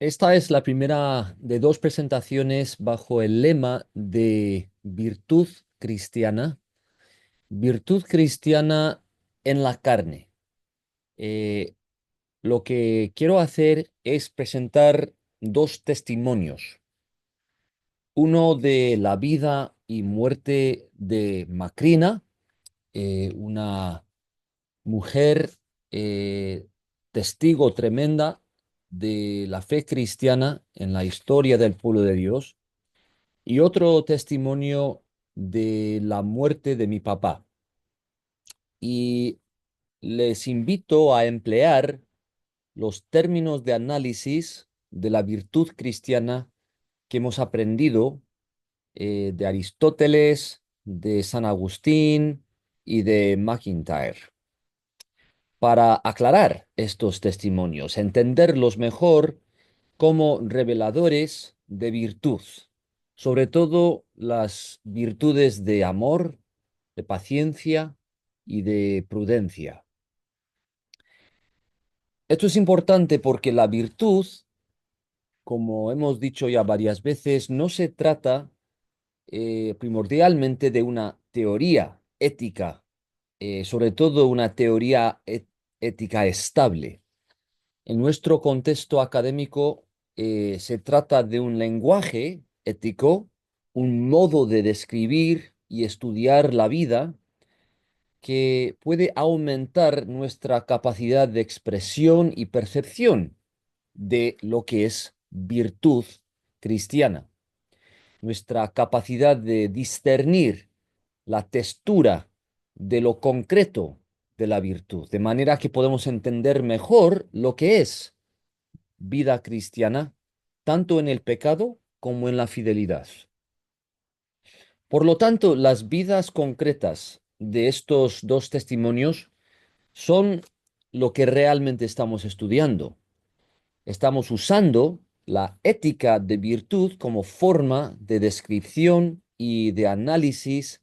Esta es la primera de dos presentaciones bajo el lema de virtud cristiana en la carne. Eh, lo que quiero hacer es presentar dos testimonios, uno de la vida y muerte de Macrina, una mujer testigo tremenda de la fe cristiana en la historia del pueblo de Dios. Y otro testimonio de la muerte de mi papá. Y les invito a emplear los términos de análisis de la virtud cristiana que hemos aprendido de Aristóteles, de San Agustín y de MacIntyre, para aclarar estos testimonios, entenderlos mejor como reveladores de virtud, sobre todo las virtudes de amor, de paciencia y de prudencia. Esto es importante porque la virtud, como hemos dicho ya varias veces, no se trata primordialmente de una teoría ética, sobre todo una teoría ética estable. En nuestro contexto académico, se trata de un lenguaje ético, un modo de describir y estudiar la vida que puede aumentar nuestra capacidad de expresión y percepción de lo que es virtud cristiana, nuestra capacidad de discernir la textura de lo concreto de la virtud, de manera que podemos entender mejor lo que es vida cristiana, tanto en el pecado como en la fidelidad. Por lo tanto, las vidas concretas de estos dos testimonios son lo que realmente estamos estudiando. Estamos usando la ética de virtud como forma de descripción y de análisis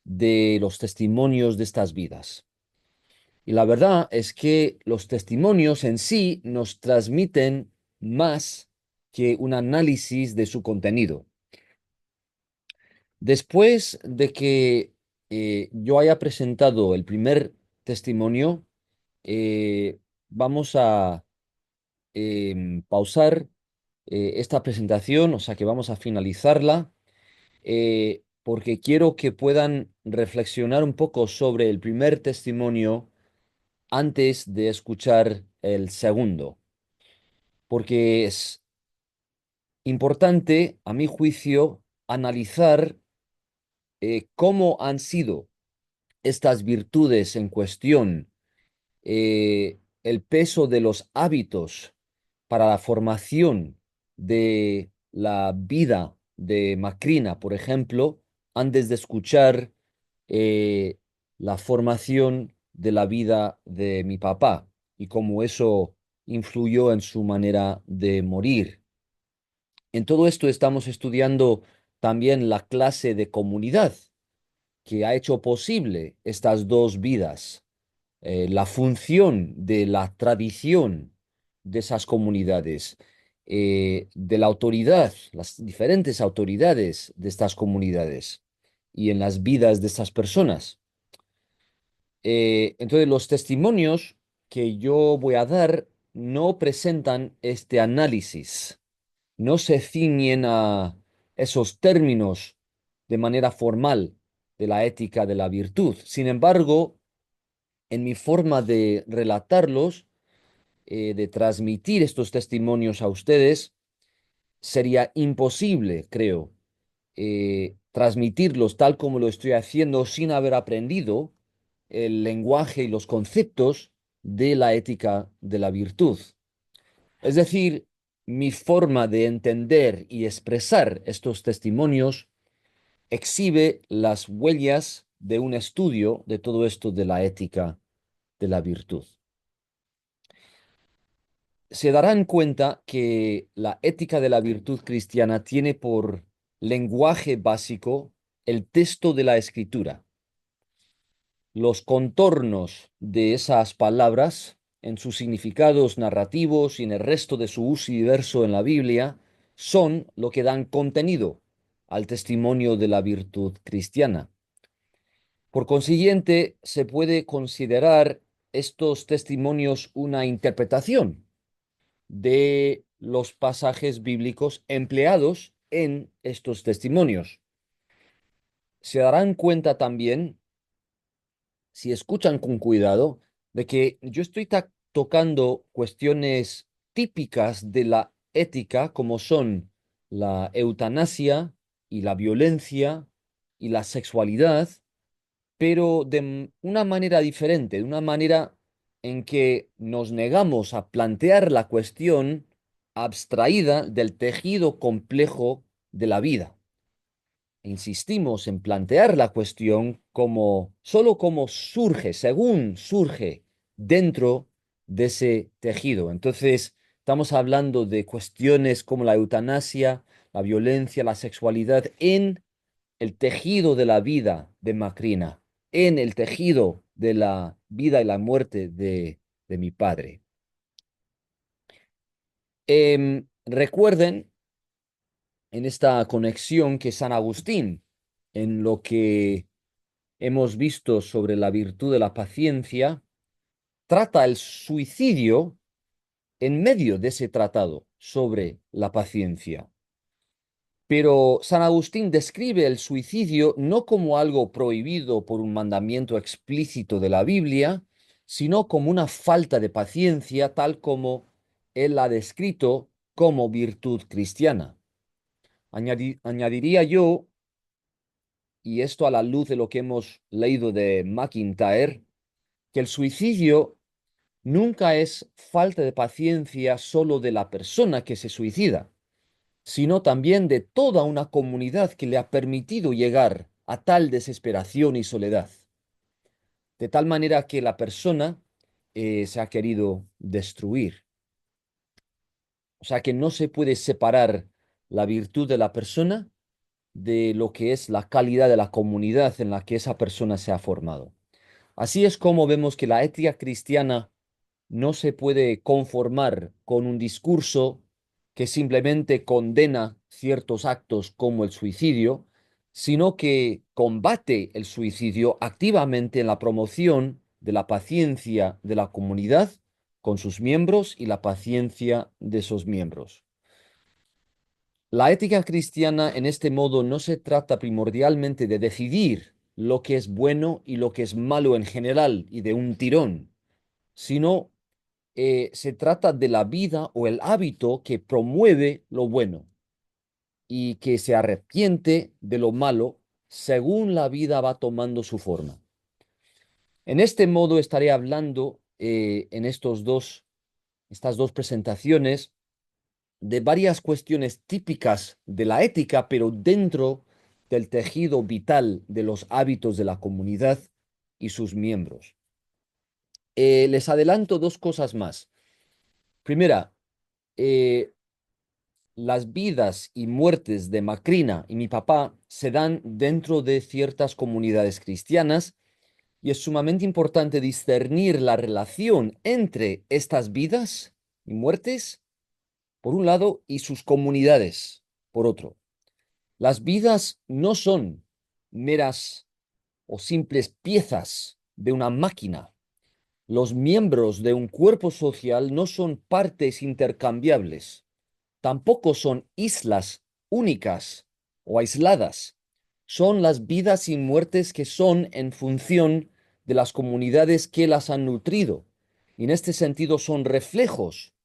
de los testimonios de estas vidas. Y la verdad es que los testimonios en sí nos transmiten más que un análisis de su contenido. Después de que yo haya presentado el primer testimonio, vamos a pausar esta presentación, o sea que vamos a finalizarla, porque quiero que puedan reflexionar un poco sobre el primer testimonio antes de escuchar el segundo, porque es importante, a mi juicio, analizar cómo han sido estas virtudes en cuestión, el peso de los hábitos para la formación de la vida de Macrina, por ejemplo, antes de escuchar eh, la formación de la vida de mi papá y cómo eso influyó en su manera de morir. En todo esto estamos estudiando también la clase de comunidad que ha hecho posible estas dos vidas, la función de la tradición de esas comunidades, de la autoridad, las diferentes autoridades de estas comunidades y en las vidas de estas personas. Entonces, los testimonios que yo voy a dar no presentan este análisis, no se ciñen a esos términos de manera formal de la ética de la virtud. Sin embargo, en mi forma de relatarlos, de transmitir estos testimonios a ustedes, sería imposible, creo, transmitirlos tal como lo estoy haciendo sin haber aprendido el lenguaje y los conceptos de la ética de la virtud. Es decir, mi forma de entender y expresar estos testimonios exhibe las huellas de un estudio de todo esto de la ética de la virtud. Se darán cuenta que la ética de la virtud cristiana tiene por lenguaje básico el texto de la escritura. Los contornos de esas palabras en sus significados narrativos y en el resto de su uso y verso en la Biblia, son lo que dan contenido al testimonio de la virtud cristiana. Por consiguiente, se puede considerar estos testimonios una interpretación de los pasajes bíblicos empleados en estos testimonios. Se darán cuenta también, si escuchan con cuidado, de que yo estoy tocando cuestiones típicas de la ética, como son la eutanasia y la violencia y la sexualidad, pero de una manera diferente, de una manera en que nos negamos a plantear la cuestión abstraída del tejido complejo de la vida. Insistimos en plantear la cuestión como solo como surge, según surge dentro de ese tejido. Entonces, estamos hablando de cuestiones como la eutanasia, la violencia, la sexualidad en el tejido de la vida de Macrina, en el tejido de la vida y la muerte de mi padre. Recuerden en esta conexión que San Agustín, en lo que hemos visto sobre la virtud de la paciencia, trata el suicidio en medio de ese tratado sobre la paciencia. Pero San Agustín describe el suicidio no como algo prohibido por un mandamiento explícito de la Biblia, sino como una falta de paciencia, tal como él la ha descrito como virtud cristiana. Añadiría yo, y esto a la luz de lo que hemos leído de MacIntyre, que el suicidio nunca es falta de paciencia solo de la persona que se suicida, sino también de toda una comunidad que le ha permitido llegar a tal desesperación y soledad, de tal manera que la persona se ha querido destruir. O sea que no se puede separar la virtud de la persona de lo que es la calidad de la comunidad en la que esa persona se ha formado. Así es como vemos que la ética cristiana no se puede conformar con un discurso que simplemente condena ciertos actos como el suicidio, sino que combate el suicidio activamente en la promoción de la paciencia de la comunidad con sus miembros y la paciencia de sus miembros. La ética cristiana en este modo no se trata primordialmente de decidir lo que es bueno y lo que es malo en general y de un tirón, sino se trata de la vida o el hábito que promueve lo bueno y que se arrepiente de lo malo según la vida va tomando su forma. En este modo estaré hablando en estas dos presentaciones de varias cuestiones típicas de la ética, pero dentro del tejido vital de los hábitos de la comunidad y sus miembros. Les adelanto dos cosas más. Primera, eh, las vidas y muertes de Macrina y mi papá se dan dentro de ciertas comunidades cristianas y es sumamente importante discernir la relación entre estas vidas y muertes, por un lado, y sus comunidades, por otro. Las vidas no son meras o simples piezas de una máquina. Los miembros de un cuerpo social no son partes intercambiables. Tampoco son islas únicas o aisladas. Son las vidas y muertes que son en función de las comunidades que las han nutrido. Y en este sentido son reflejos,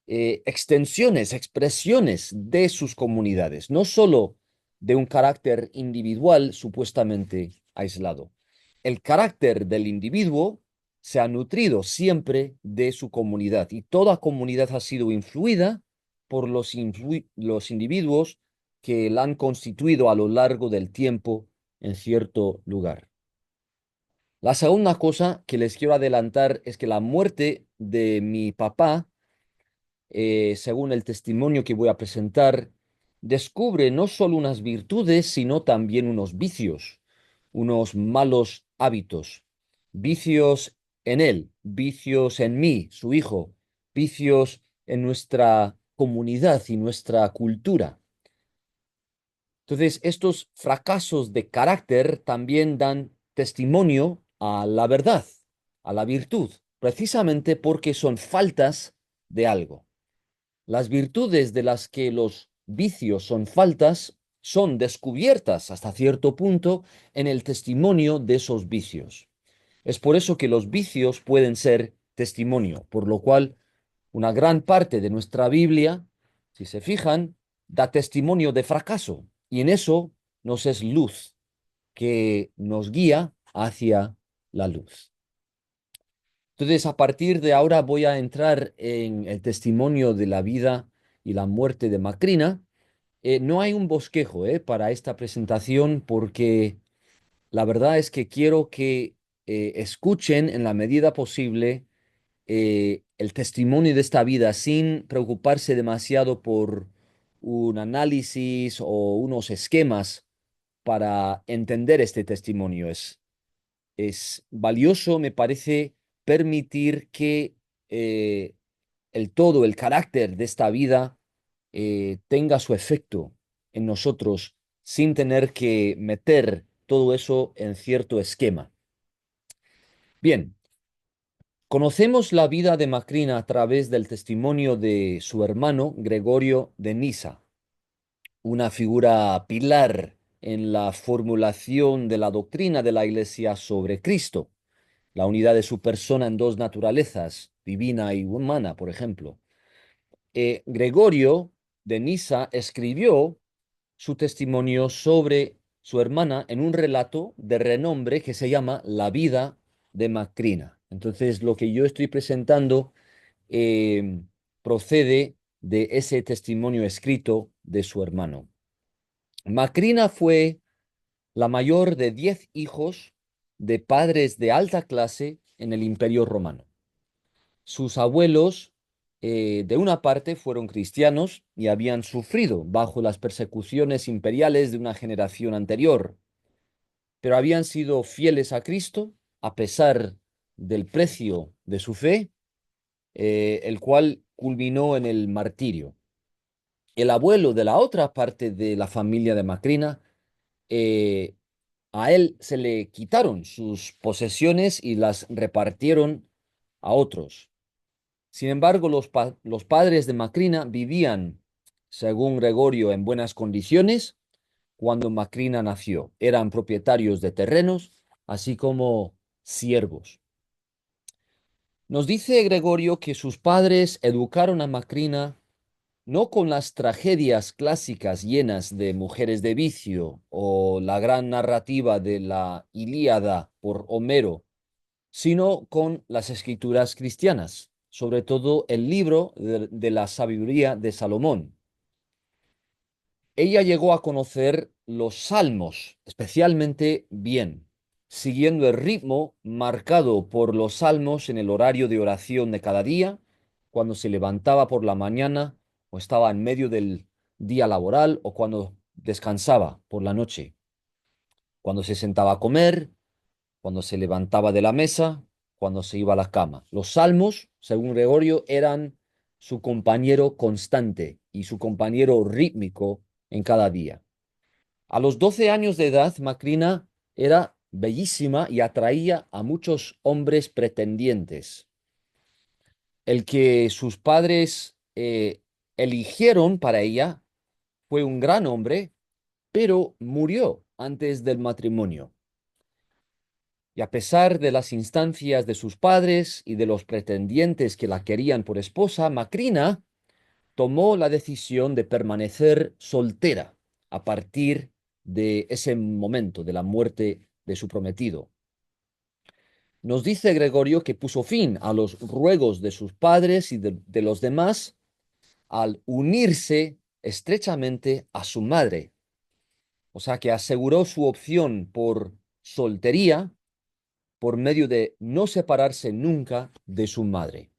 extensiones, expresiones de sus comunidades, no solo de un carácter individual supuestamente aislado. El carácter del individuo se ha nutrido siempre de su comunidad y toda comunidad ha sido influida por los individuos que la han constituido a lo largo del tiempo en cierto lugar. La segunda cosa que les quiero adelantar es que la muerte de mi papá, según el testimonio que voy a presentar, descubre no solo unas virtudes, sino también unos vicios, unos malos hábitos, vicios en él, vicios en mí, su hijo, vicios en nuestra comunidad y nuestra cultura. Entonces, estos fracasos de carácter también dan testimonio a la verdad, a la virtud, precisamente porque son faltas de algo. Las virtudes de las que los vicios son faltas son descubiertas hasta cierto punto en el testimonio de esos vicios. Es por eso que los vicios pueden ser testimonio, por lo cual una gran parte de nuestra Biblia, si se fijan, da testimonio de fracaso y en eso nos es luz que nos guía hacia la luz. Entonces, a partir de ahora voy a entrar en el testimonio de la vida y la muerte de Macrina. No hay un bosquejo, para esta presentación porque la verdad es que quiero que escuchen en la medida posible el testimonio de esta vida sin preocuparse demasiado por un análisis o unos esquemas para entender este testimonio. Es valioso, me parece, permitir que eh, el todo, el carácter de esta vida tenga su efecto en nosotros sin tener que meter todo eso en cierto esquema. Bien, conocemos la vida de Macrina a través del testimonio de su hermano Gregorio de Nisa, una figura pilar en la formulación de la doctrina de la Iglesia sobre Cristo, la unidad de su persona en dos naturalezas, divina y humana, por ejemplo. Gregorio de Nisa escribió su testimonio sobre su hermana en un relato de renombre que se llama La vida de Macrina. Entonces, lo que yo estoy presentando eh, procede de ese testimonio escrito de su hermano. Macrina fue la mayor de 10 hijos de padres de alta clase en el Imperio Romano. Sus abuelos, de una parte, fueron cristianos y habían sufrido bajo las persecuciones imperiales de una generación anterior, pero habían sido fieles a Cristo a pesar del precio de su fe, el cual culminó en el martirio. El abuelo de la otra parte de la familia de Macrina, eh, a él se le quitaron sus posesiones y las repartieron a otros. Sin embargo, los padres de Macrina vivían, según Gregorio, en buenas condiciones cuando Macrina nació. Eran propietarios de terrenos, así como siervos. Nos dice Gregorio que sus padres educaron a Macrina no con las tragedias clásicas llenas de mujeres de vicio o la gran narrativa de la Ilíada por Homero, sino con las escrituras cristianas, sobre todo el libro de la sabiduría de Salomón. Ella llegó a conocer los salmos especialmente bien, siguiendo el ritmo marcado por los salmos en el horario de oración de cada día, cuando se levantaba por la mañana o estaba en medio del día laboral o cuando descansaba por la noche, cuando se sentaba a comer, cuando se levantaba de la mesa, cuando se iba a la cama. Los salmos, según Gregorio, eran su compañero constante y su compañero rítmico en cada día. A los 12 años de edad, Macrina era bellísima y atraía a muchos hombres pretendientes. El que sus padres eligieron para ella fue un gran hombre, pero murió antes del matrimonio. Y a pesar de las instancias de sus padres y de los pretendientes que la querían por esposa, Macrina tomó la decisión de permanecer soltera a partir de ese momento de la muerte de su prometido. Nos dice Gregorio que puso fin a los ruegos de sus padres y de los demás al unirse estrechamente a su madre. O sea que aseguró su opción por soltería por medio de no separarse nunca de su madre.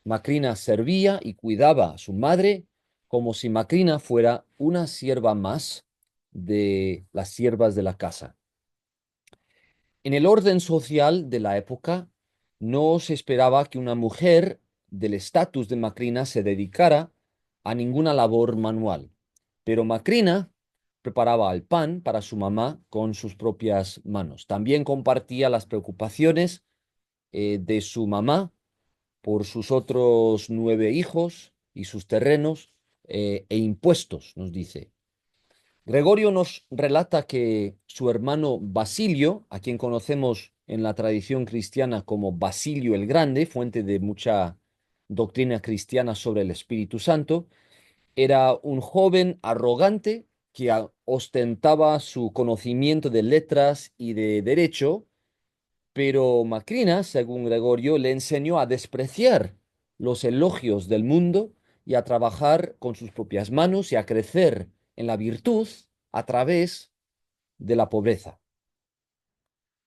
Macrina servía y cuidaba a su madre como si Macrina fuera una sierva más de las siervas de la casa. En el orden social de la época, no se esperaba que una mujer del estatus de Macrina se dedicara a ninguna labor manual. Pero Macrina preparaba el pan para su mamá con sus propias manos. También compartía las preocupaciones de su mamá por sus otros 9 hijos y sus terrenos e impuestos, nos dice. Gregorio nos relata que su hermano Basilio, a quien conocemos en la tradición cristiana como Basilio el Grande, fuente de mucha doctrina cristiana sobre el Espíritu Santo, era un joven arrogante que ostentaba su conocimiento de letras y de derecho, pero Macrina, según Gregorio, le enseñó a despreciar los elogios del mundo y a trabajar con sus propias manos y a crecer en la virtud a través de la pobreza.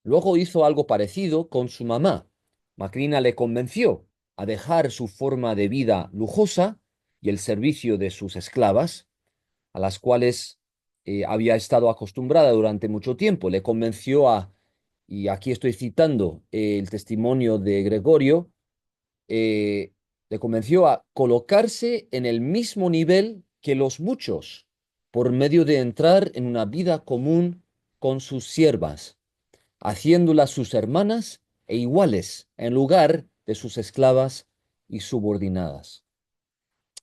Luego hizo algo parecido con su mamá. Macrina le convenció a dejar su forma de vida lujosa y el servicio de sus esclavas, a las cuales había estado acostumbrada durante mucho tiempo. Le convenció y aquí estoy citando el testimonio de Gregorio, eh, le convenció a colocarse en el mismo nivel que los muchos, por medio de entrar en una vida común con sus siervas, haciéndolas sus hermanas e iguales en lugar de sus esclavas y subordinadas.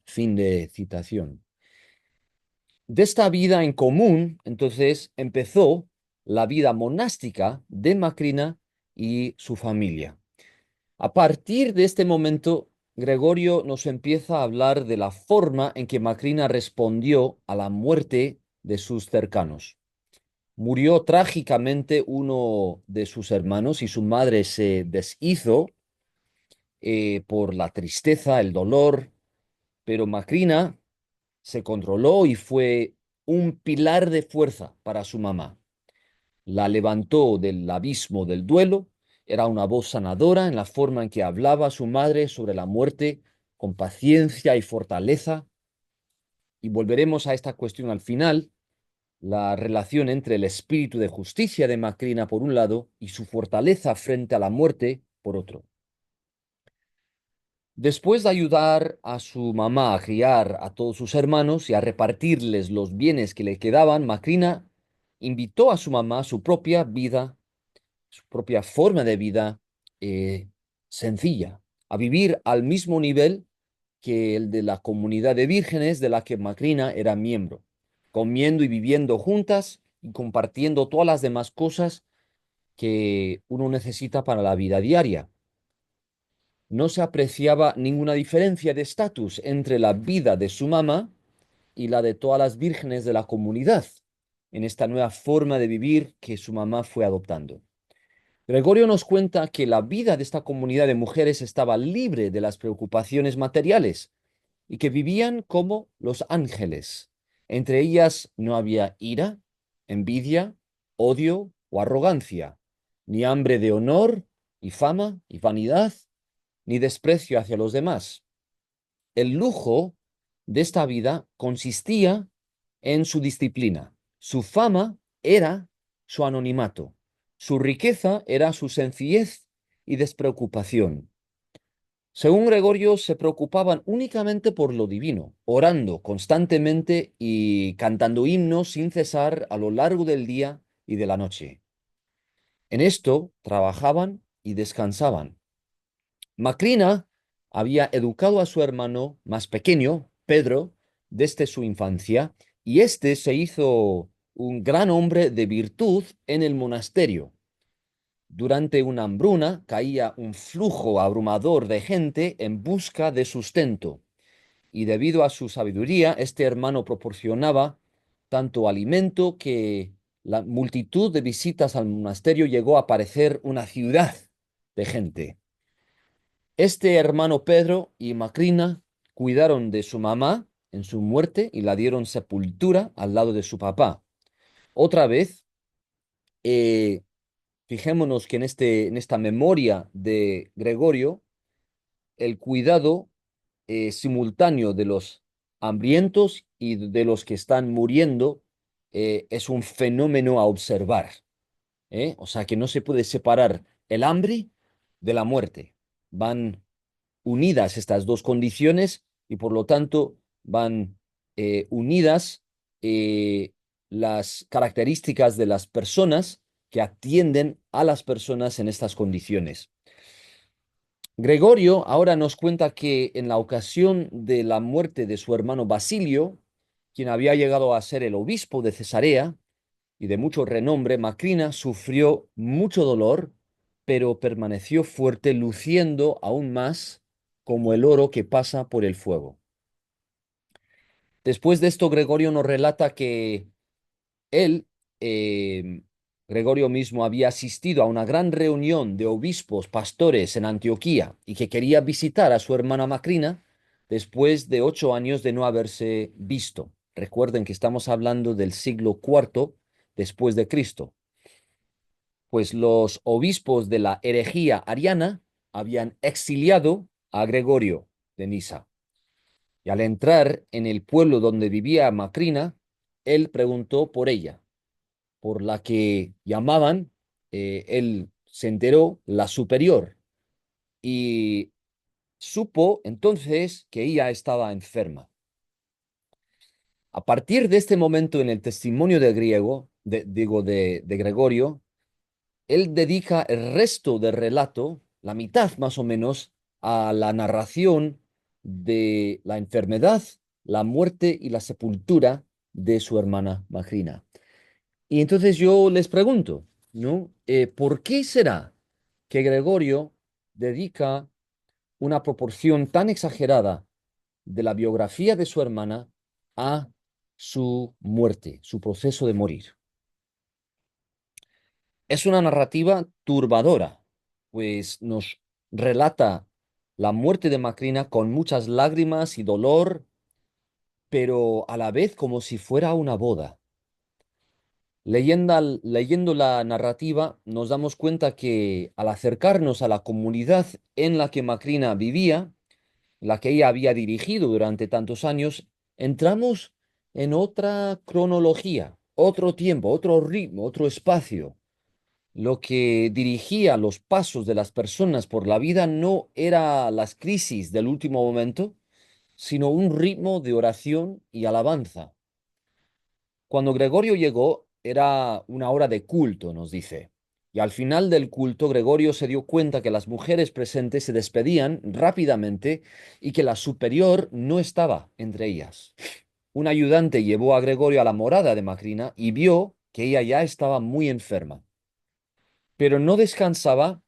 Fin de citación. De esta vida en común, entonces, empezó la vida monástica de Macrina y su familia. A partir de este momento, Gregorio nos empieza a hablar de la forma en que Macrina respondió a la muerte de sus cercanos. Murió trágicamente uno de sus hermanos y su madre se deshizo por la tristeza, el dolor, pero Macrina se controló y fue un pilar de fuerza para su mamá. La levantó del abismo del duelo, era una voz sanadora en la forma en que hablaba su madre sobre la muerte con paciencia y fortaleza. Y volveremos a esta cuestión al final, la relación entre el espíritu de justicia de Macrina por un lado y su fortaleza frente a la muerte por otro. Después de ayudar a su mamá a criar a todos sus hermanos y a repartirles los bienes que le quedaban, Macrina invitó a su mamá a su propia vida, su propia forma de vida eh, sencilla, a vivir al mismo nivel que el de la comunidad de vírgenes de la que Macrina era miembro, comiendo y viviendo juntas y compartiendo todas las demás cosas que uno necesita para la vida diaria. No se apreciaba ninguna diferencia de estatus entre la vida de su mamá y la de todas las vírgenes de la comunidad, en esta nueva forma de vivir que su mamá fue adoptando. Gregorio nos cuenta que la vida de esta comunidad de mujeres estaba libre de las preocupaciones materiales y que vivían como los ángeles. Entre ellas no había ira, envidia, odio o arrogancia, ni hambre de honor y fama y vanidad, ni desprecio hacia los demás. El lujo de esta vida consistía en su disciplina. Su fama era su anonimato. Su riqueza era su sencillez y despreocupación. Según Gregorio, se preocupaban únicamente por lo divino, orando constantemente y cantando himnos sin cesar a lo largo del día y de la noche. En esto trabajaban y descansaban. Macrina había educado a su hermano más pequeño, Pedro, desde su infancia, y éste se hizo un gran hombre de virtud en el monasterio. Durante una hambruna caía un flujo abrumador de gente en busca de sustento, y debido a su sabiduría, este hermano proporcionaba tanto alimento que la multitud de visitas al monasterio llegó a parecer una ciudad de gente. Este hermano Pedro y Macrina cuidaron de su mamá en su muerte y la dieron sepultura al lado de su papá. Otra vez, eh, fijémonos que en esta memoria de Gregorio, el cuidado simultáneo de los hambrientos y de los que están muriendo es un fenómeno a observar, ¿eh? O sea que no se puede separar el hambre de la muerte. Van unidas estas dos condiciones y por lo tanto van unidas eh, las características de las personas que atienden a las personas en estas condiciones. Gregorio ahora nos cuenta que en la ocasión de la muerte de su hermano Basilio, quien había llegado a ser el obispo de Cesarea y de mucho renombre, Macrina sufrió mucho dolor, pero permaneció fuerte, luciendo aún más como el oro que pasa por el fuego. Después de esto, Gregorio nos relata que él, eh, Gregorio mismo, había asistido a una gran reunión de obispos, pastores en Antioquía y que quería visitar a su hermana Macrina después de 8 años de no haberse visto. Recuerden que estamos hablando del siglo IV después de Cristo, pues los obispos de la herejía ariana habían exiliado a Gregorio de Nisa. Y al entrar en el pueblo donde vivía Macrina, él preguntó por ella, por la que llamaban, él se enteró, la superior, y supo entonces que ella estaba enferma. A partir de este momento en el testimonio de griego, de Gregorio, él dedica el resto del relato, la mitad más o menos, a la narración de la enfermedad, la muerte y la sepultura de su hermana Macrina. Y entonces yo les pregunto, ¿no? ¿Por qué será que Gregorio dedica una proporción tan exagerada de la biografía de su hermana a su muerte, su proceso de morir? Es una narrativa turbadora, pues nos relata la muerte de Macrina con muchas lágrimas y dolor, pero a la vez como si fuera una boda. Leyendo la narrativa, nos damos cuenta que al acercarnos a la comunidad en la que Macrina vivía, la que ella había dirigido durante tantos años, entramos en otra cronología, otro tiempo, otro ritmo, otro espacio. Lo que dirigía los pasos de las personas por la vida no era las crisis del último momento, sino un ritmo de oración y alabanza. Cuando Gregorio llegó, era una hora de culto, nos dice. Y al final del culto, Gregorio se dio cuenta que las mujeres presentes se despedían rápidamente y que la superior no estaba entre ellas. Un ayudante llevó a Gregorio a la morada de Macrina y vio que ella ya estaba muy enferma, pero no descansaba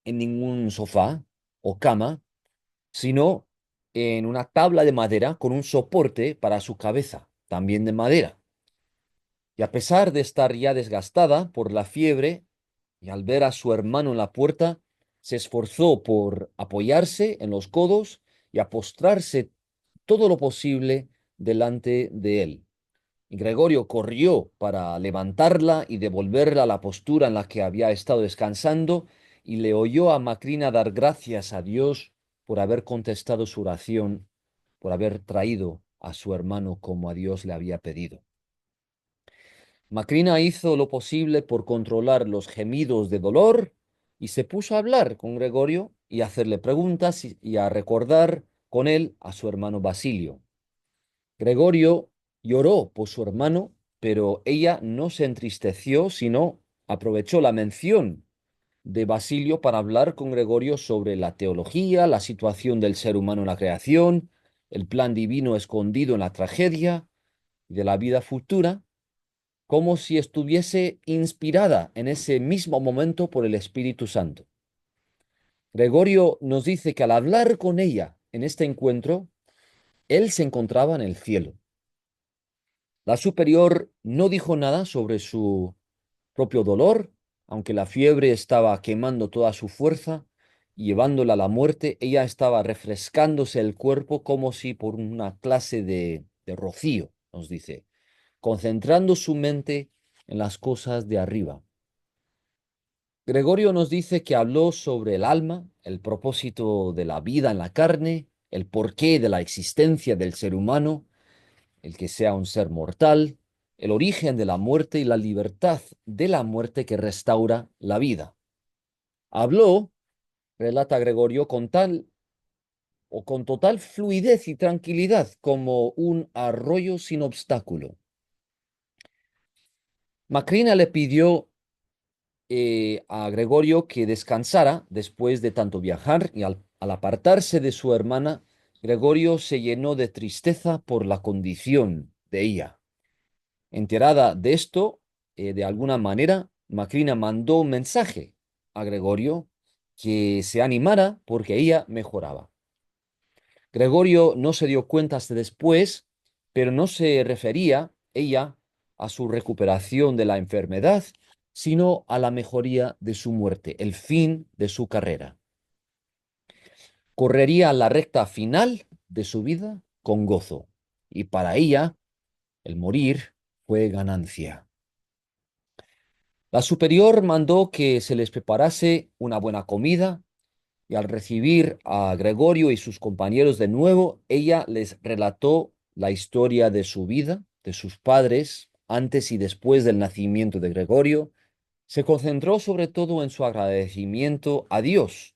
en ningún sofá o cama, sino en una tabla de madera con un soporte para su cabeza, también de madera. Y a pesar de estar ya desgastada por la fiebre, y al ver a su hermano en la puerta, se esforzó por apoyarse en los codos y a postrarse todo lo posible delante de él. Y Gregorio corrió para levantarla y devolverla a la postura en la que había estado descansando, y le oyó a Macrina dar gracias a Dios por haber contestado su oración, por haber traído a su hermano como a Dios le había pedido. Macrina hizo lo posible por controlar los gemidos de dolor y se puso a hablar con Gregorio y a hacerle preguntas y a recordar con él a su hermano Basilio. Gregorio lloró por su hermano, pero ella no se entristeció, sino aprovechó la mención de Basilio para hablar con Gregorio sobre la teología, la situación del ser humano en la creación, el plan divino escondido en la tragedia y de la vida futura, como si estuviese inspirada en ese mismo momento por el Espíritu Santo. Gregorio nos dice que al hablar con ella en este encuentro, él se encontraba en el cielo. La superior no dijo nada sobre su propio dolor, aunque la fiebre estaba quemando toda su fuerza y llevándola a la muerte. Ella estaba refrescándose el cuerpo como si por una clase de rocío, nos dice, concentrando su mente en las cosas de arriba. Gregorio nos dice que habló sobre el alma, el propósito de la vida en la carne, el porqué de la existencia del ser humano, el que sea un ser mortal, el origen de la muerte y la libertad de la muerte que restaura la vida. Habló relata Gregorio, con total fluidez y tranquilidad, como un arroyo sin obstáculo. Macrina le pidió a Gregorio que descansara después de tanto viajar y al apartarse de su hermana, Gregorio se llenó de tristeza por la condición de ella. Enterada de esto, de alguna manera, Macrina mandó un mensaje a Gregorio que se animara porque ella mejoraba. Gregorio no se dio cuenta hasta después, pero no se refería ella a su recuperación de la enfermedad, sino a la mejoría de su muerte, el fin de su carrera. Correría la recta final de su vida con gozo, y para ella el morir fue ganancia. La superior mandó que se les preparase una buena comida y al recibir a Gregorio y sus compañeros de nuevo, ella les relató la historia de su vida, de sus padres, antes y después del nacimiento de Gregorio. Se concentró sobre todo en su agradecimiento a Dios,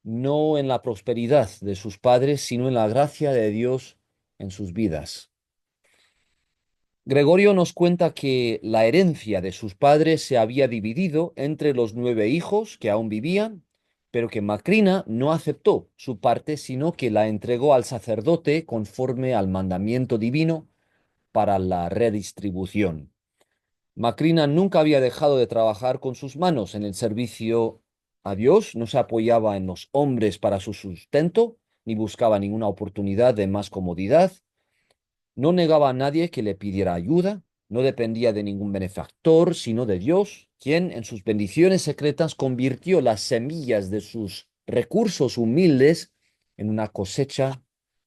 no en la prosperidad de sus padres, sino en la gracia de Dios en sus vidas. Gregorio nos cuenta que la herencia de sus padres se había dividido entre los 9 hijos que aún vivían, pero que Macrina no aceptó su parte, sino que la entregó al sacerdote conforme al mandamiento divino para la redistribución. Macrina nunca había dejado de trabajar con sus manos en el servicio a Dios, no se apoyaba en los hombres para su sustento, ni buscaba ninguna oportunidad de más comodidad. No negaba a nadie que le pidiera ayuda, no dependía de ningún benefactor, sino de Dios, quien en sus bendiciones secretas convirtió las semillas de sus recursos humildes en una cosecha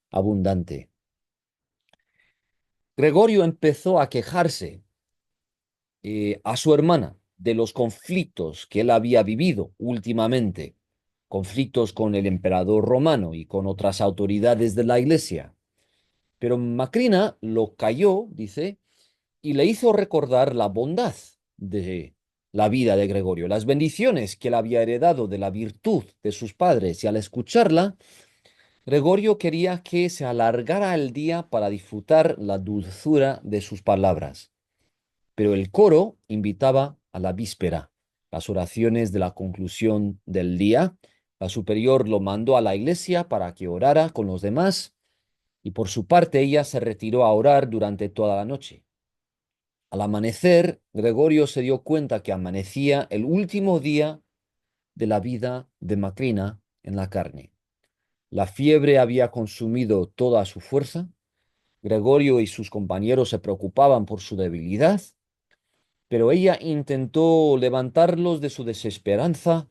abundante. Gregorio empezó a quejarse a su hermana de los conflictos que él había vivido últimamente, conflictos con el emperador romano y con otras autoridades de la iglesia. Pero Macrina lo calló, dice, y le hizo recordar la bondad de la vida de Gregorio, las bendiciones que él había heredado de la virtud de sus padres. Y al escucharla, Gregorio quería que se alargara el día para disfrutar la dulzura de sus palabras. Pero el coro invitaba a la víspera, las oraciones de la conclusión del día. La superior lo mandó a la iglesia para que orara con los demás y por su parte ella se retiró a orar durante toda la noche. Al amanecer, Gregorio se dio cuenta que amanecía el último día de la vida de Macrina en la carne. La fiebre había consumido toda su fuerza. Gregorio y sus compañeros se preocupaban por su debilidad, pero ella intentó levantarlos de su desesperanza,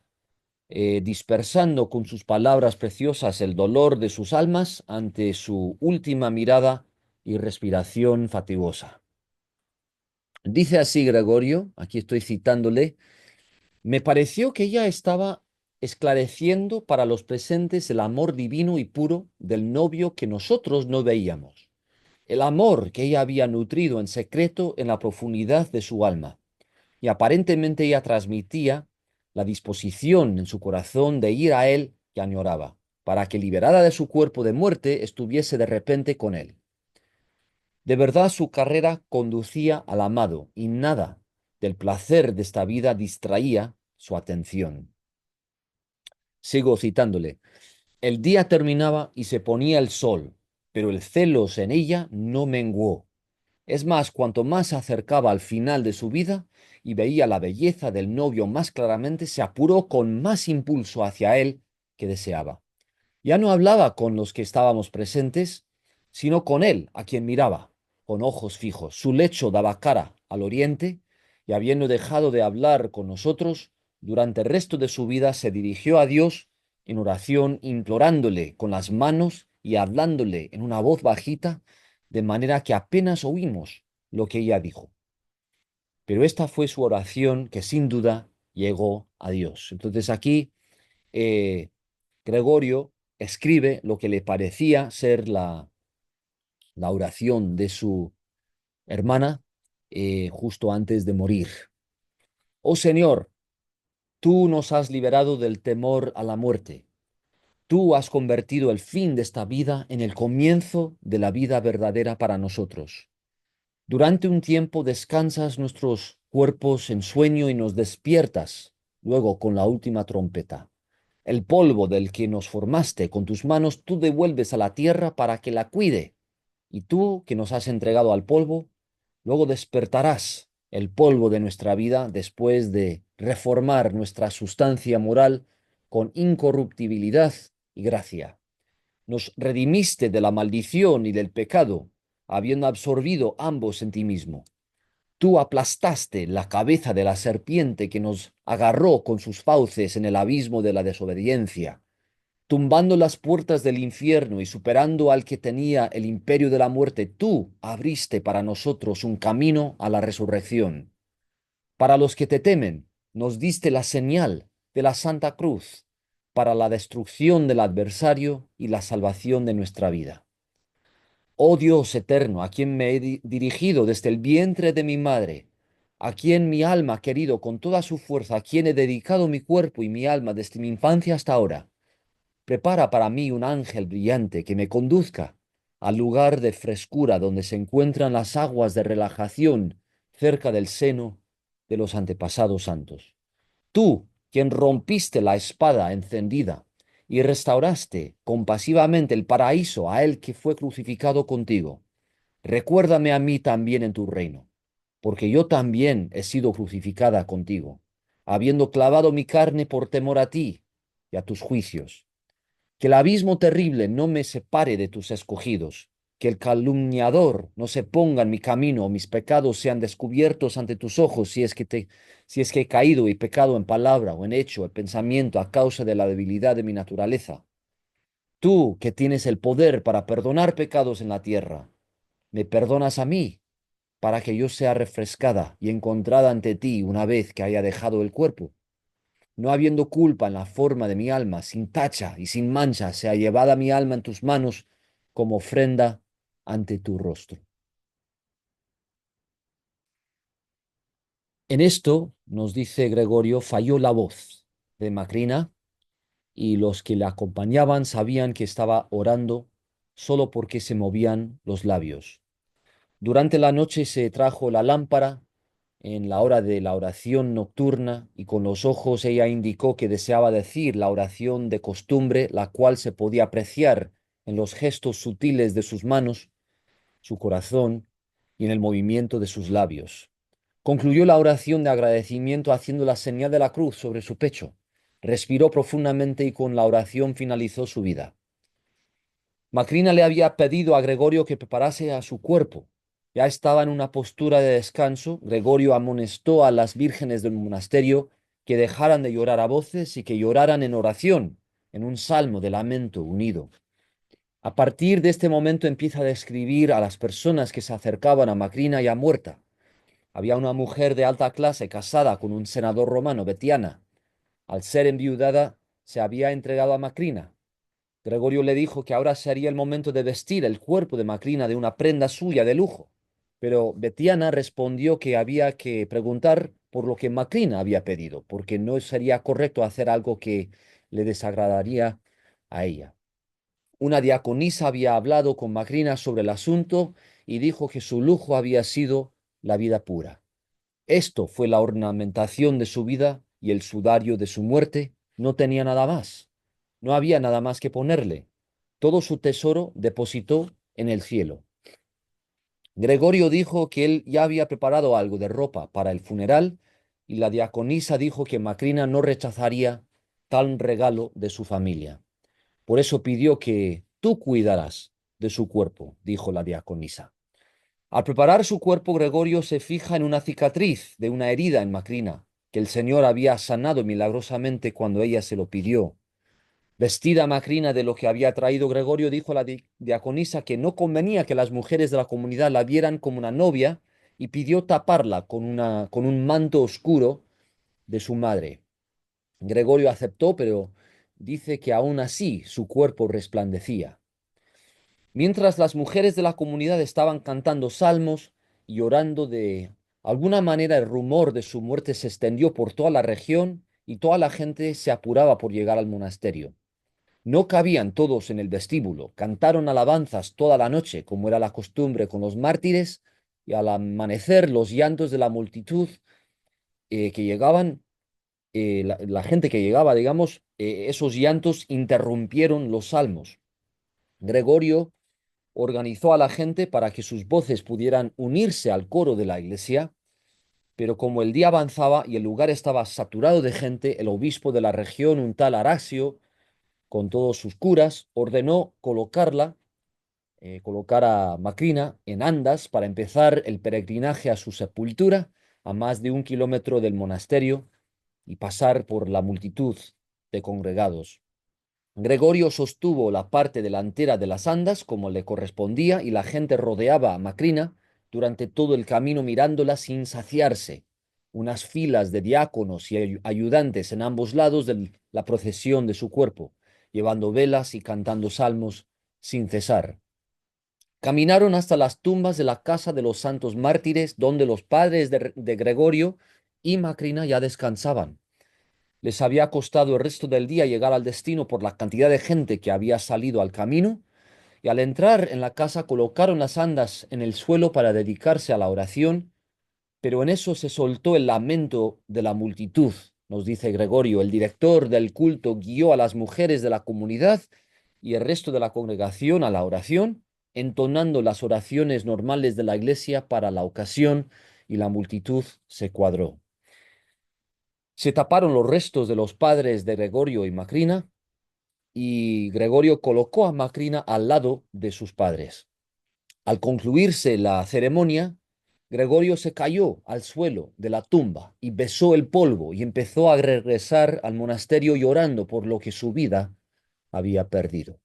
dispersando con sus palabras preciosas el dolor de sus almas ante su última mirada y respiración fatigosa. Dice así Gregorio, aquí estoy citándole: me pareció que ella estaba esclareciendo para los presentes el amor divino y puro del novio que nosotros no veíamos, el amor que ella había nutrido en secreto en la profundidad de su alma, y aparentemente ella transmitía la disposición en su corazón de ir a él que añoraba, para que liberada de su cuerpo de muerte estuviese de repente con él. De verdad su carrera conducía al amado y nada del placer de esta vida distraía su atención. Sigo citándole. El día terminaba y se ponía el sol, pero el celos en ella no menguó. Es más, cuanto más se acercaba al final de su vida y veía la belleza del novio más claramente, se apuró con más impulso hacia él que deseaba. Ya no hablaba con los que estábamos presentes, sino con él, a quien miraba, con ojos fijos. Su lecho daba cara al oriente, y habiendo dejado de hablar con nosotros, durante el resto de su vida se dirigió a Dios en oración, implorándole con las manos y hablándole en una voz bajita, de manera que apenas oímos lo que ella dijo. Pero esta fue su oración que sin duda llegó a Dios. Entonces aquí eh, Gregorio escribe lo que le parecía ser la oración de su hermana justo antes de morir. Oh Señor, Tú nos has liberado del temor a la muerte. Tú has convertido el fin de esta vida en el comienzo de la vida verdadera para nosotros. Durante un tiempo descansas nuestros cuerpos en sueño y nos despiertas, luego con la última trompeta. El polvo del que nos formaste con tus manos tú devuelves a la tierra para que la cuide, y tú que nos has entregado al polvo, luego despertarás el polvo de nuestra vida después de reformar nuestra sustancia moral con incorruptibilidad y gracia. Nos redimiste de la maldición y del pecado, habiendo absorbido ambos en ti mismo. Tú aplastaste la cabeza de la serpiente que nos agarró con sus fauces en el abismo de la desobediencia, tumbando las puertas del infierno y superando al que tenía el imperio de la muerte. Tú abriste para nosotros un camino a la resurrección. Para los que te temen, nos diste la señal de la Santa Cruz para la destrucción del adversario y la salvación de nuestra vida. Oh Dios eterno, a quien me he dirigido desde el vientre de mi madre, a quien mi alma ha querido con toda su fuerza, a quien he dedicado mi cuerpo y mi alma desde mi infancia hasta ahora, prepara para mí un ángel brillante que me conduzca al lugar de frescura donde se encuentran las aguas de relajación cerca del seno de los antepasados santos. Tú, quien rompiste la espada encendida y restauraste compasivamente el paraíso a él que fue crucificado contigo, recuérdame a mí también en tu reino, porque yo también he sido crucificada contigo, habiendo clavado mi carne por temor a ti y a tus juicios. Que el abismo terrible no me separe de tus escogidos, que el calumniador no se ponga en mi camino, o mis pecados sean descubiertos ante tus ojos, si es que he caído y pecado en palabra o en hecho, en pensamiento, a causa de la debilidad de mi naturaleza. Tú, que tienes el poder para perdonar pecados en la tierra, me perdonas a mí, para que yo sea refrescada y encontrada ante ti una vez que haya dejado el cuerpo. No habiendo culpa en la forma de mi alma, sin tacha y sin mancha, sea llevada mi alma en tus manos como ofrenda ante tu rostro. En esto, nos dice Gregorio, falló la voz de Macrina y los que le acompañaban sabían que estaba orando solo porque se movían los labios. Durante la noche se trajo la lámpara en la hora de la oración nocturna y con los ojos ella indicó que deseaba decir la oración de costumbre, la cual se podía apreciar en los gestos sutiles de sus manos, su corazón y en el movimiento de sus labios. Concluyó la oración de agradecimiento haciendo la señal de la cruz sobre su pecho. Respiró profundamente y con la oración finalizó su vida. Macrina le había pedido a Gregorio que preparase a su cuerpo. Ya estaba en una postura de descanso. Gregorio amonestó a las vírgenes del monasterio que dejaran de llorar a voces y que lloraran en oración, en un salmo de lamento unido. A partir de este momento empieza a describir a las personas que se acercaban a Macrina ya muerta. Había una mujer de alta clase casada con un senador romano, Betiana. Al ser enviudada, se había entregado a Macrina. Gregorio le dijo que ahora sería el momento de vestir el cuerpo de Macrina de una prenda suya de lujo, pero Betiana respondió que había que preguntar por lo que Macrina había pedido, porque no sería correcto hacer algo que le desagradaría a ella. Una diaconisa había hablado con Macrina sobre el asunto y dijo que su lujo había sido la vida pura. Esto fue la ornamentación de su vida y el sudario de su muerte. No tenía nada más. No había nada más que ponerle. Todo su tesoro depositó en el cielo. Gregorio dijo que él ya había preparado algo de ropa para el funeral y la diaconisa dijo que Macrina no rechazaría tal regalo de su familia. Por eso pidió que tú cuidaras de su cuerpo, dijo la diaconisa. Al preparar su cuerpo, Gregorio se fija en una cicatriz de una herida en Macrina, que el Señor había sanado milagrosamente cuando ella se lo pidió. Vestida Macrina de lo que había traído Gregorio, dijo a la diaconisa que no convenía que las mujeres de la comunidad la vieran como una novia y pidió taparla con un manto oscuro de su madre. Gregorio aceptó, pero dice que aún así su cuerpo resplandecía. Mientras las mujeres de la comunidad estaban cantando salmos y orando de alguna manera, el rumor de su muerte se extendió por toda la región y toda la gente se apuraba por llegar al monasterio. No cabían todos en el vestíbulo. Cantaron alabanzas toda la noche, como era la costumbre con los mártires, y al amanecer los llantos de la multitud que llegaban, la gente que llegaba, digamos, esos llantos interrumpieron los salmos. Gregorio organizó a la gente para que sus voces pudieran unirse al coro de la iglesia, pero como el día avanzaba y el lugar estaba saturado de gente, el obispo de la región, un tal Araxio, con todos sus curas, ordenó colocar a Macrina en andas para empezar el peregrinaje a su sepultura a más de 1 kilómetro del monasterio y pasar por la multitud de congregados. Gregorio sostuvo la parte delantera de las andas como le correspondía y la gente rodeaba a Macrina durante todo el camino mirándola sin saciarse. Unas filas de diáconos y ayudantes en ambos lados de la procesión de su cuerpo, llevando velas y cantando salmos sin cesar. Caminaron hasta las tumbas de la casa de los santos mártires, donde los padres de Gregorio y Macrina ya descansaban. Les había costado el resto del día llegar al destino por la cantidad de gente que había salido al camino, y al entrar en la casa colocaron las andas en el suelo para dedicarse a la oración, pero en eso se soltó el lamento de la multitud, nos dice Gregorio. El director del culto guió a las mujeres de la comunidad y el resto de la congregación a la oración, entonando las oraciones normales de la iglesia para la ocasión, y la multitud se cuadró. Se taparon los restos de los padres de Gregorio y Macrina, y Gregorio colocó a Macrina al lado de sus padres. Al concluirse la ceremonia, Gregorio se cayó al suelo de la tumba y besó el polvo y empezó a regresar al monasterio llorando por lo que su vida había perdido.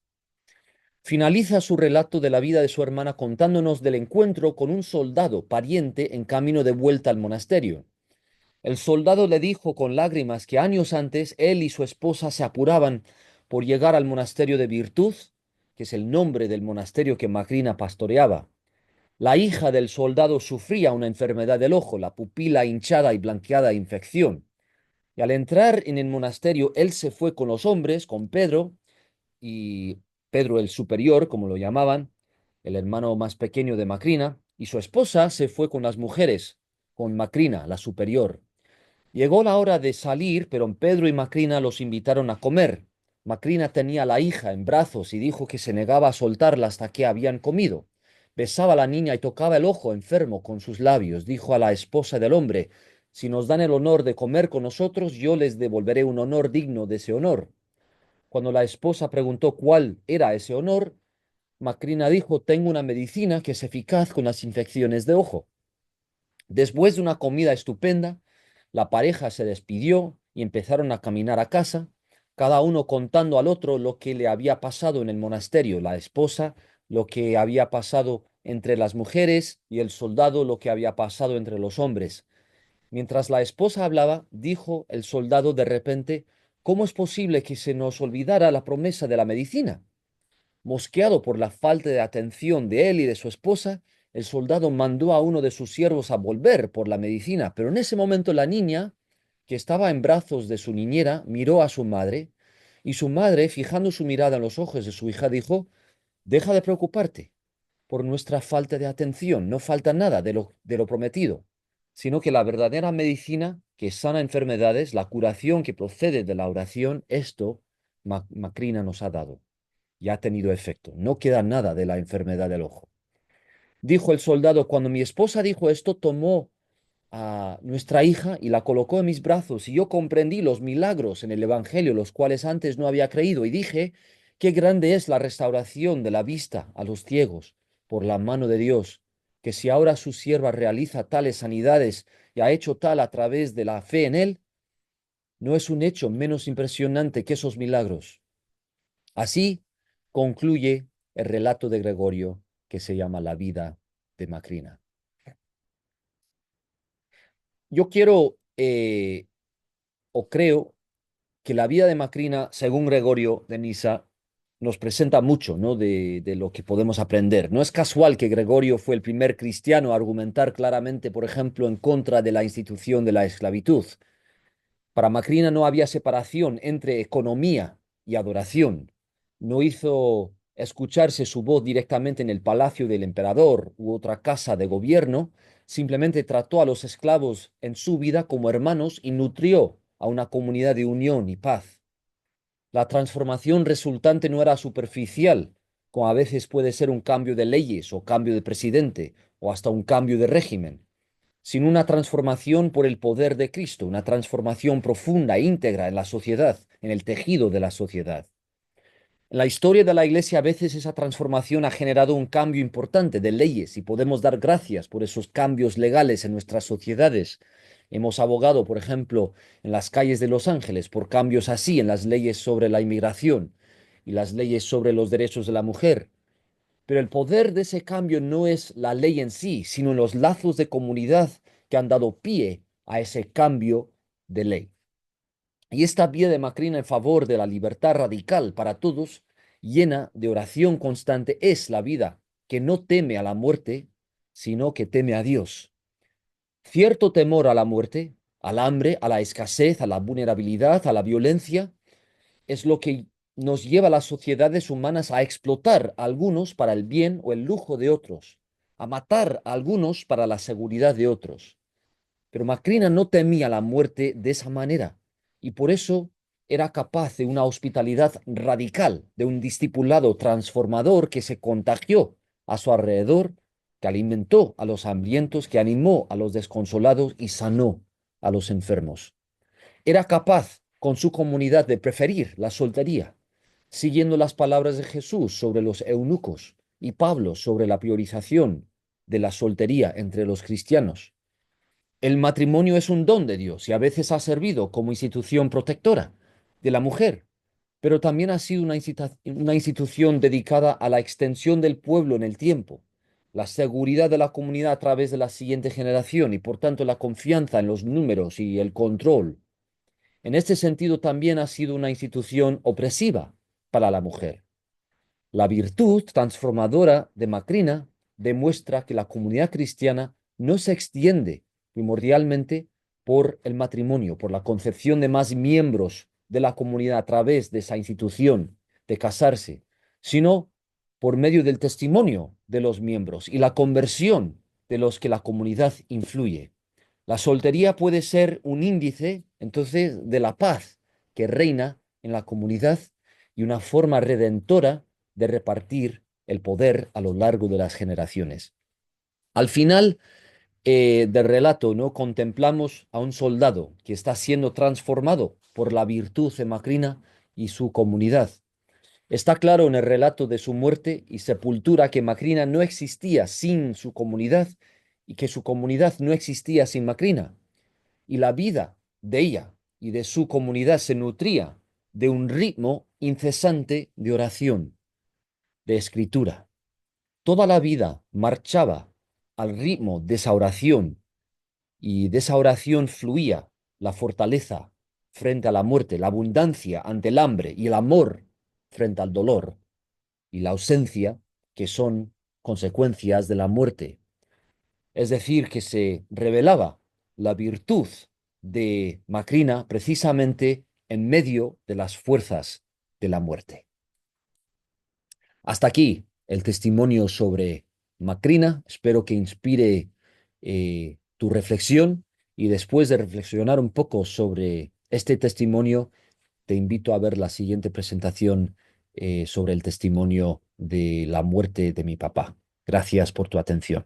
Finaliza su relato de la vida de su hermana contándonos del encuentro con un soldado pariente en camino de vuelta al monasterio. El soldado le dijo con lágrimas que años antes él y su esposa se apuraban por llegar al monasterio de Virtud, que es el nombre del monasterio que Macrina pastoreaba. La hija del soldado sufría una enfermedad del ojo, la pupila hinchada y blanqueada de infección. Y al entrar en el monasterio, él se fue con los hombres, con Pedro, y Pedro el superior, como lo llamaban, el hermano más pequeño de Macrina, y su esposa se fue con las mujeres, con Macrina, la superior. Llegó la hora de salir, pero Pedro y Macrina los invitaron a comer. Macrina tenía a la hija en brazos y dijo que se negaba a soltarla hasta que habían comido. Besaba a la niña y tocaba el ojo enfermo con sus labios. Dijo a la esposa del hombre: si nos dan el honor de comer con nosotros, yo les devolveré un honor digno de ese honor. Cuando la esposa preguntó cuál era ese honor, Macrina dijo: tengo una medicina que es eficaz con las infecciones de ojo. Después de una comida estupenda, la pareja se despidió y empezaron a caminar a casa, cada uno contando al otro lo que le había pasado en el monasterio, la esposa lo que había pasado entre las mujeres y el soldado lo que había pasado entre los hombres. Mientras la esposa hablaba, dijo el soldado de repente: ¿cómo es posible que se nos olvidara la promesa de la medicina? Mosqueado por la falta de atención de él y de su esposa, el soldado mandó a uno de sus siervos a volver por la medicina, pero en ese momento la niña, que estaba en brazos de su niñera, miró a su madre, y su madre, fijando su mirada en los ojos de su hija, dijo: deja de preocuparte por nuestra falta de atención, no falta nada de lo prometido, sino que la verdadera medicina que sana enfermedades, la curación que procede de la oración, esto Macrina nos ha dado y ha tenido efecto. No queda nada de la enfermedad del ojo. Dijo el soldado: cuando mi esposa dijo esto, tomó a nuestra hija y la colocó en mis brazos, y yo comprendí los milagros en el Evangelio, los cuales antes no había creído, y dije: qué grande es la restauración de la vista a los ciegos por la mano de Dios, que si ahora su sierva realiza tales sanidades y ha hecho tal a través de la fe en él, no es un hecho menos impresionante que esos milagros. Así concluye el relato de Gregorio, que se llama La vida de Macrina. Yo quiero o creo que la vida de Macrina, según Gregorio de Nisa, nos presenta mucho, ¿no? de lo que podemos aprender. No es casual que Gregorio fue el primer cristiano a argumentar claramente, por ejemplo, en contra de la institución de la esclavitud. Para Macrina no había separación entre economía y adoración. No hizo escucharse su voz directamente en el palacio del emperador u otra casa de gobierno, simplemente trató a los esclavos en su vida como hermanos y nutrió a una comunidad de unión y paz. La transformación resultante no era superficial, como a veces puede ser un cambio de leyes o cambio de presidente o hasta un cambio de régimen, sino una transformación por el poder de Cristo, una transformación profunda, íntegra en la sociedad, en el tejido de la sociedad. En la historia de la Iglesia a veces esa transformación ha generado un cambio importante de leyes y podemos dar gracias por esos cambios legales en nuestras sociedades. Hemos abogado, por ejemplo, en las calles de Los Ángeles por cambios así en las leyes sobre la inmigración y las leyes sobre los derechos de la mujer. Pero el poder de ese cambio no es la ley en sí, sino los lazos de comunidad que han dado pie a ese cambio de ley. Y esta vía de Macrina en favor de la libertad radical para todos, llena de oración constante, es la vida que no teme a la muerte, sino que teme a Dios. Cierto temor a la muerte, al hambre, a la escasez, a la vulnerabilidad, a la violencia, es lo que nos lleva a las sociedades humanas a explotar a algunos para el bien o el lujo de otros, a matar a algunos para la seguridad de otros. Pero Macrina no temía la muerte de esa manera y por eso era capaz de una hospitalidad radical, de un discipulado transformador que se contagió a su alrededor, que alimentó a los hambrientos, que animó a los desconsolados y sanó a los enfermos. Era capaz con su comunidad de preferir la soltería, siguiendo las palabras de Jesús sobre los eunucos y Pablo sobre la priorización de la soltería entre los cristianos. El matrimonio es un don de Dios y a veces ha servido como institución protectora de la mujer, pero también ha sido una institución dedicada a la extensión del pueblo en el tiempo, la seguridad de la comunidad a través de la siguiente generación y por tanto la confianza en los números y el control. En este sentido también ha sido una institución opresiva para la mujer. La virtud transformadora de Macrina demuestra que la comunidad cristiana no se extiende primordialmente por el matrimonio, por la concepción de más miembros de la comunidad a través de esa institución de casarse, sino por medio del testimonio de los miembros y la conversión de los que la comunidad influye. La soltería puede ser un índice, entonces, de la paz que reina en la comunidad y una forma redentora de repartir el poder a lo largo de las generaciones. Al final del relato, ¿no? Contemplamos a un soldado que está siendo transformado por la virtud de Macrina y su comunidad. Está claro en el relato de su muerte y sepultura que Macrina no existía sin su comunidad y que su comunidad no existía sin Macrina. Y la vida de ella y de su comunidad se nutría de un ritmo incesante de oración, de escritura. Toda la vida marchaba al ritmo de esa oración y de esa oración fluía la fortaleza frente a la muerte, la abundancia ante el hambre y el amor frente al dolor y la ausencia que son consecuencias de la muerte. Es decir, que se revelaba la virtud de Macrina precisamente en medio de las fuerzas de la muerte. Hasta aquí el testimonio sobre Macrina. Espero que inspire tu reflexión y después de reflexionar un poco sobre este testimonio, te invito a ver la siguiente presentación sobre el testimonio de la muerte de mi papá. Gracias por tu atención.